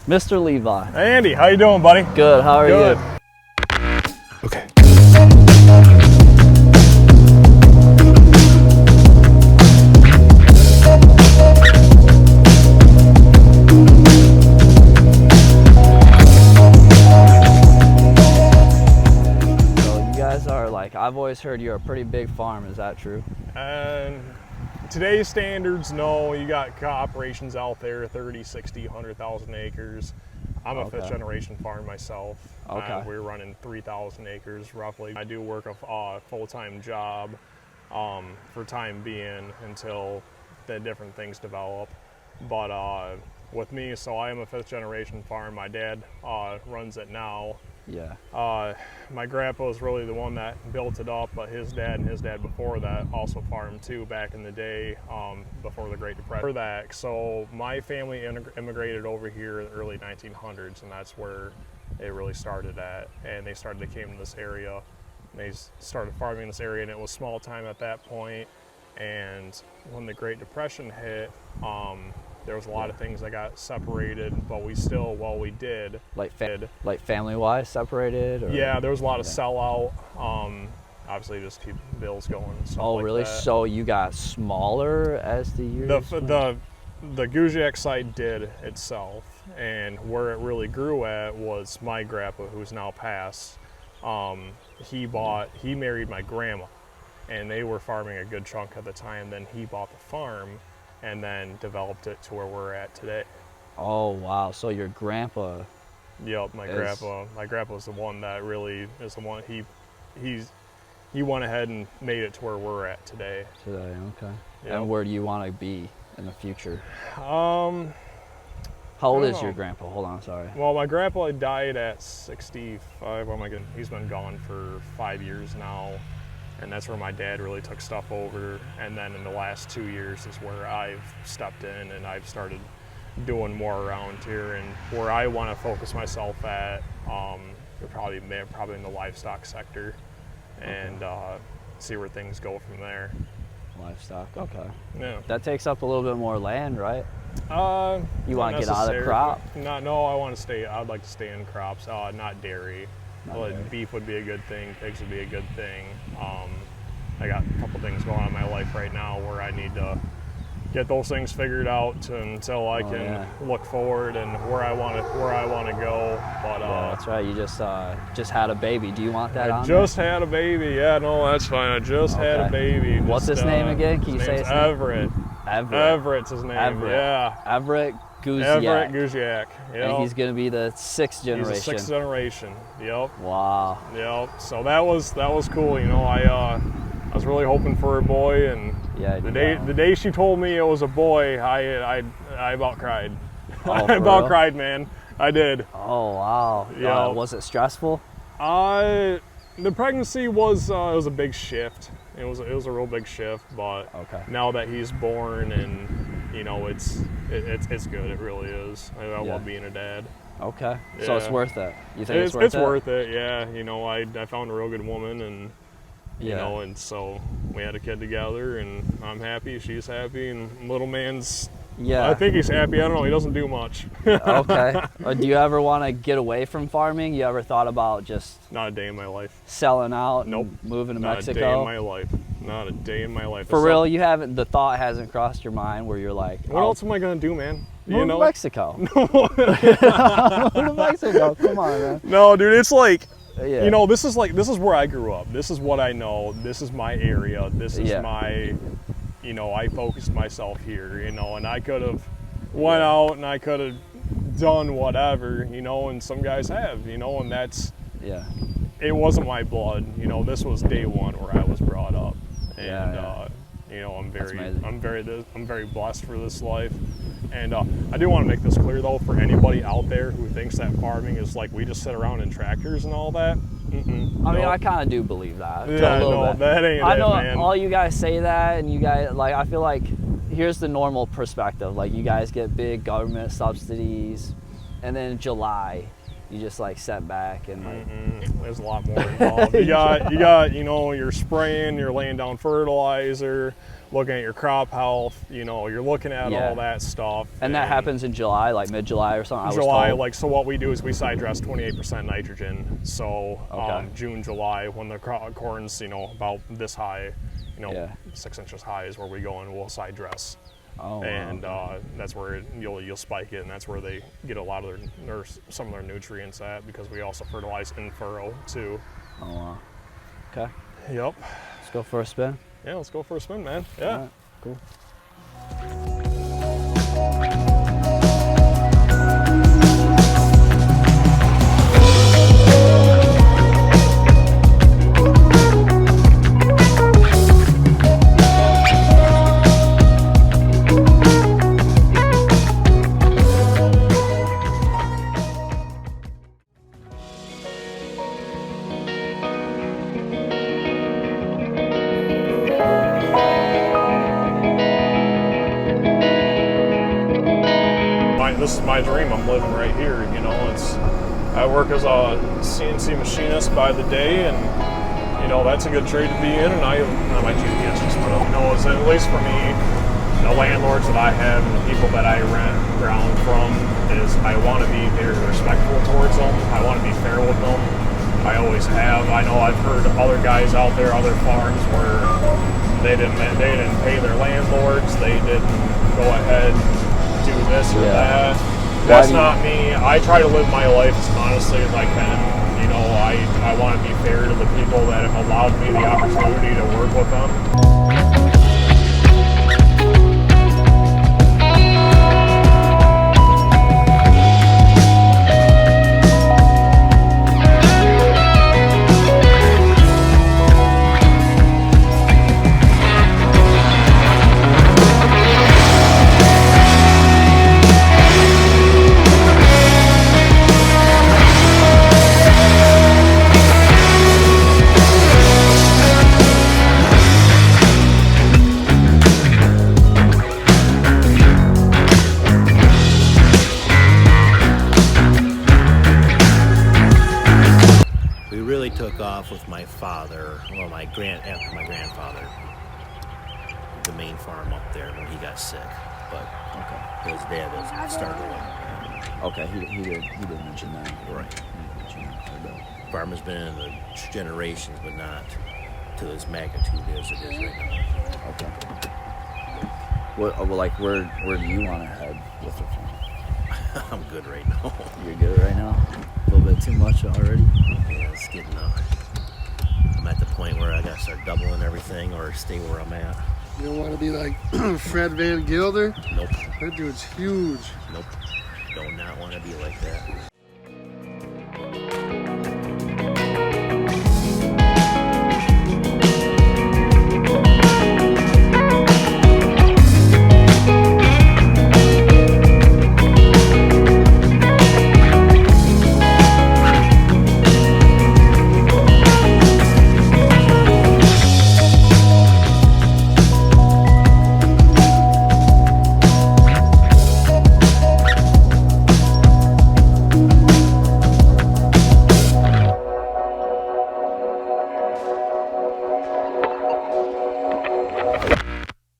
Mr. Levi. Hey Andy, how you doing, buddy? Good, how are Good. you? Okay. So you guys are like, I've always heard you're a pretty big farm, is that true? And today's standards, no, you got operations out there, 30, 60, 100,000 acres. I'm a fifth generation farm myself. Okay. We're running 3,000 acres roughly. I do work a full-time job for time being until the different things develop. But with me, so I am a fifth generation farm. My dad runs it now. Yeah. My grandpa was really the one that built it up, but his dad and his dad before that also farmed too back in the day, before the Great Depression. For that, so my family immigrated over here in the early 1900s, and that's where it really started at. And they came to this area, and they started farming in this area, and it was small time at that point. And when the Great Depression hit, there was a lot of things that got separated, but we still, while we did. Like family-wise separated? Or? Yeah, there was a lot of sellout. Obviously, just keep bills going and stuff Oh, like really? that. So you got smaller as the years went? The Guziak site did itself, and where it really grew at was my grandpa, who's now passed. He married my grandma, and they were farming a good chunk at the time. Then he bought the farm, and then developed it to where we're at today. Oh, wow. So your grandpa... Yep, my grandpa was the one that really is the one, he went ahead and made it to where we're at today. Today, okay. Yep. And where do you want to be in the future? How old is your grandpa? Hold on, sorry. Well, my grandpa died at 65. Oh my goodness, he's been gone for 5 years now. And that's where my dad really took stuff over. And then in the last 2 years is where I've stepped in and I've started doing more around here. And where I want to focus myself at, probably in the livestock sector, and see where things go from there. Livestock, okay. Yeah. That takes up a little bit more land, right? You want to get out of the necessarily. crop? No, I'd like to stay in crops, not dairy. Not dairy. Beef would be a good thing, pigs would be a good thing. I got a couple things going on in my life right now where I need to get those things figured out until I can look forward and where I want to go. But yeah, that's right. You just had a baby. Do you want that on? I just had a baby. Yeah, no, that's fine. I just had a baby. What's his name again? Can you say his name? Everett. Everett's his name. Everett. Yeah. Everett Guziak. Everett Guziak. Yep. And he's going to be the sixth generation. He's the sixth generation. Yep. Wow. Yep. So that was cool. You know, I was really hoping for a boy, and the day she told me it was a boy, I about cried. Oh, I about cried, man. I did. Oh wow. Yeah. Was it stressful? The pregnancy was a big shift. It was a real big shift, but now that he's born, and you know, it's good. It really is. I love being a dad. Okay. Yeah. So it's worth it. You think it's worth it? It's worth it. Yeah. You know, I found a real good woman, and you know, and so we had a kid together, and I'm happy, she's happy, and little man's, I think he's happy. I don't know, he doesn't do much. Okay. Do you ever want to get away from farming? You ever thought about just... Not a day in my life. Selling out? Nope. And moving to Mexico? Not a day in my life. Not a day in my life. For real, you haven't, the thought hasn't crossed your mind where you're like... What else am I going to do, man? Move to Mexico. Move to Mexico, come on, man. No, dude, it's like... Yeah. You know, this is where I grew up. This is what I know. This is my area. This is my, you know, I focused myself here, you know, and I could have went out and I could have done whatever, you know, and some guys have, you know, and that's, it wasn't my blood, you know, this was day one where I was brought up. And, you know, I'm very blessed for this life. And I do want to make this clear, though, for anybody out there who thinks that farming is like we just sit around in tractors and all that. I mean, I kind of do believe that. Yeah, no, that ain't I know it, man. all you guys say that, and you guys, like, I feel like here's the normal perspective. Like, you guys get big government subsidies, and then in July, you just like set back and like. There's a lot more involved. You got, you know, you're spraying, you're laying down fertilizer, looking at your crop health, you know, you're looking at all that stuff. And that happens in July, like mid-July or something? July, like, so what we do is we side dress 28% nitrogen. So June, July, when the corn's, you know, about this high, you know, 6 inches high is where we go and we'll side dress. Oh, and that's where you'll spike it, and that's where they get a lot of some of their nutrients at, because we also fertilize in furrow too. Oh, wow. Okay. Yep. Let's go for a spin. Yeah, let's go for a spin, man. Yeah. All right, cool. This is my dream. I'm living right here. You know, I work as a CNC machinist by the day, and you know that's a good trade to be in. And my GPS just went up. You know, at least for me, the landlords that I have and the people that I rent ground from, is I want to be very respectful towards them. I want to be fair with them. I always have. I know I've heard other guys out there, other farms, where they didn't pay their landlords. They didn't go ahead. Do this or that. That's not me. I try to live my life as honestly as I can. You know, I want to be fair to the people that have allowed me the opportunity to work with them. Took off with my father, well, after my grandfather, the main farm up there when he got sick. But his dad was started it. Okay, he did mention that. Right. The farm has been in the generations, but not to this magnitude as it is right now. Okay. Where do you want to head with the farm? I'm good right now. You're good right now? A little bit too much already? Yeah, it's getting I'm at the point where I gotta start doubling everything or stay where I'm at. You don't want to be like Fred Van Gilder? Nope. That dude's huge. Nope. Do not want to be like that.